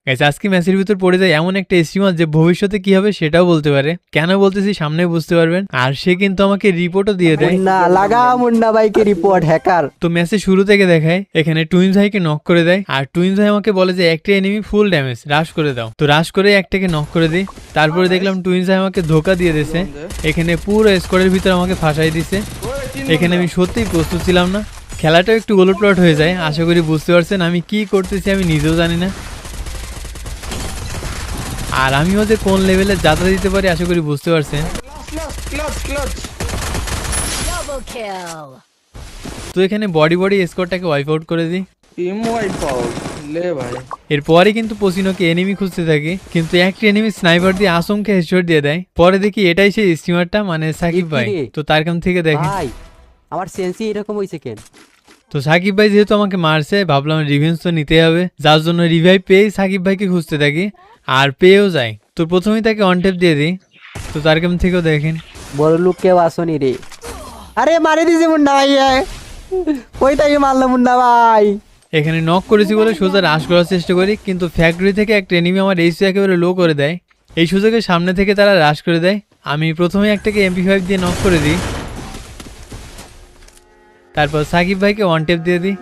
Guys আজকে ম্যাচের ভিতর পড়ে যায় এমন একটা স্ট্রিমার যে ভবিষ্যতে কি হবে সেটাও বলতে পারে। কেন বলতেছি সামনে বুঝতে পারবেন। আর সে কিন্তু আমাকে রিপোর্টও দিয়ে দেয়। মুন্না লাগা মুন্না ভাইকে রিপোর্ট হ্যাকার। তো ম্যাচের শুরু থেকে দেখায় এখানে টুইনস ভাইকে নক করে দেয়, আর টুইনস ভাই আমাকে বলে যে একটা এনিমি ফুল ড্যামেজ রাশ করে দাও। তো রাশ করে একটাকে নক করে দিই। তারপরে দেখলাম টুইনস ভাই আমাকে ধোকা দিয়ে দিয়েছে, এখানে পুরো স্কোয়াডের ভিতরে আমাকে ফাঁসাই দিছে। এখানে আমি সত্যিই প্রস্তুত ছিলাম না। খেলাটাও একটু ওলটপালট হয়ে যায়। আশা করি বুঝতে পারছেন আমি কি করতেছি আমি নিজেও জানি না। আর আমিও যে কোন লেভেলে যাত্রা দিতে পারি আশা করি বুঝতে পারছেন। তো এখানে বডি স্কোরটাকে ওয়াইপ আউট করে দিই। এরপরে কিন্তু পসিনোকে এনিমি খুঁজতে থাকি, কিন্তু একটা এনিমি স্নাইপার দিয়ে আসমকে হেডশট দিয়ে দেয়। পরে দেখি এটাই সেই স্ট্রিমারটা, মানে সাকিব ভাই। তো তার কাম থেকে দেখেন ভাই আমার সেন্সি এরকম হইছে কেন? তো সাকিব ভাই যেহেতু আমাকে মারছে ভাবলাম রিভেঞ্জ তো নিতে হবে, যার জন্য রিভাইভ পেয়ে সাকিব ভাইকে খুঁজতে থাকি আর পেয়েও যাই। তো প্রথমেই তাকে অন ট্যাপ দিয়ে দিই। তো তার কাম থেকেও দেখেন বড় লোক কেউ আসনি রে। আরে মারি দিছি মুন্না ভাই, কই তাকে মারলো মুন্না ভাই? এখানে নক করেছি বলে সোজা রাশ করার চেষ্টা করি, কিন্তু ফ্যাক্টরি থেকে একটা এনিমি আমার এইচপি একেবারে লো করে দেয়। এই সুযোগের সামনে থেকে তারা রাশ করে দেয়। আমি প্রথমে একটাকে MP5 দিয়ে নক করে দিই, তারপর সাকিব ভাইকে ওয়ান টেপ দিয়ে দিই।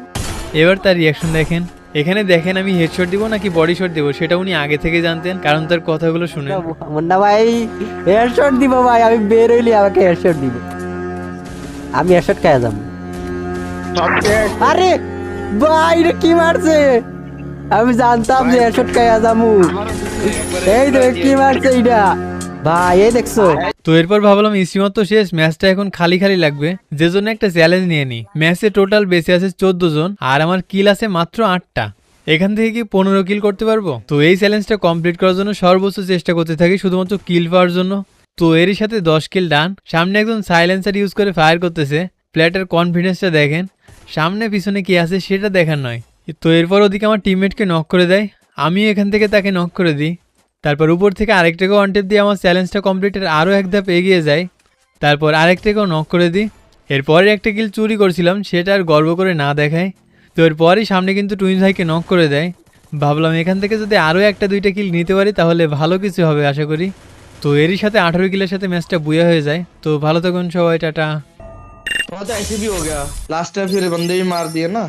এবার তার রিয়াকশন দেখেন। এখানে দেখেন আমি হেডশট দিব নাকি বডি শট দেবো সেটা উনি আগে থেকে জানতেন, কারণ তার কথাগুলো শুনে। মুন্না ভাই হেডশট দিব ভাই, আমি বের হইলি আমাকে হেডশট দিব, আমি হেডশট খাইয়া যাবো। আরে ভাই রে কি মারছে, আমি জানতাম যে হেডশট খাইয়া যাবো। এই দেখ কি মারছে এইটা ভাই, এই দেখছো? তো এরপর ভাবলাম স্ট্রিমার তো শেষ, ম্যাচটা এখন খালি খালি লাগবে, যে জন্য একটা চ্যালেঞ্জ নিয়ে নিই। ম্যাচে টোটাল বেঁচে আছে 14 জন আর আমার কিল আছে মাত্র 8টা। এখান থেকে কি 15 কিল করতে পারবো? তো এই চ্যালেঞ্জটা কমপ্লিট করার জন্য সর্বোচ্চ চেষ্টা করতে থাকি শুধুমাত্র কিল পাওয়ার জন্য। তো এরই সাথে 10 কিল ডান। সামনে একজন সাইলেন্সার ইউজ করে ফায়ার করতেছে। প্লেয়ারটার কনফিডেন্সটা দেখেন, সামনে পিছনে কি আছে সেটা দেখার নয়। তো এরপর ওদিকে আমার টিমমেটকে নক করে দেয়, আমিও এখান থেকে তাকে নক করে দিই। তারপর উপর থেকে আরেকটাকেও ওয়ান টেপ দিয়ে আমার চ্যালেঞ্জটা কমপ্লিটের আরও এক ধাপ এগিয়ে যায়। তারপর আরেকটাকেও নক করে দিই। এরপরে একটা কিল চুরি করছিলাম সেটা আর গর্ব করে না দেখায়। তো এরপরই সামনে কিন্তু টুইনস ভাইকে নক করে দেয়। ভাবলাম এখান থেকে যদি আরও একটা দুইটা কিল নিতে পারি তাহলে ভালো কিছু হবে আশা করি। তো এরই সাথে 18 কিলের সাথে ম্যাচটা বুয়া হয়ে যায়। তো ভালো থাকুন সবাই, টাটা। तो ऐसे भी हो गया लास्ट टाइम फिर बंदे भी मार दिए ना।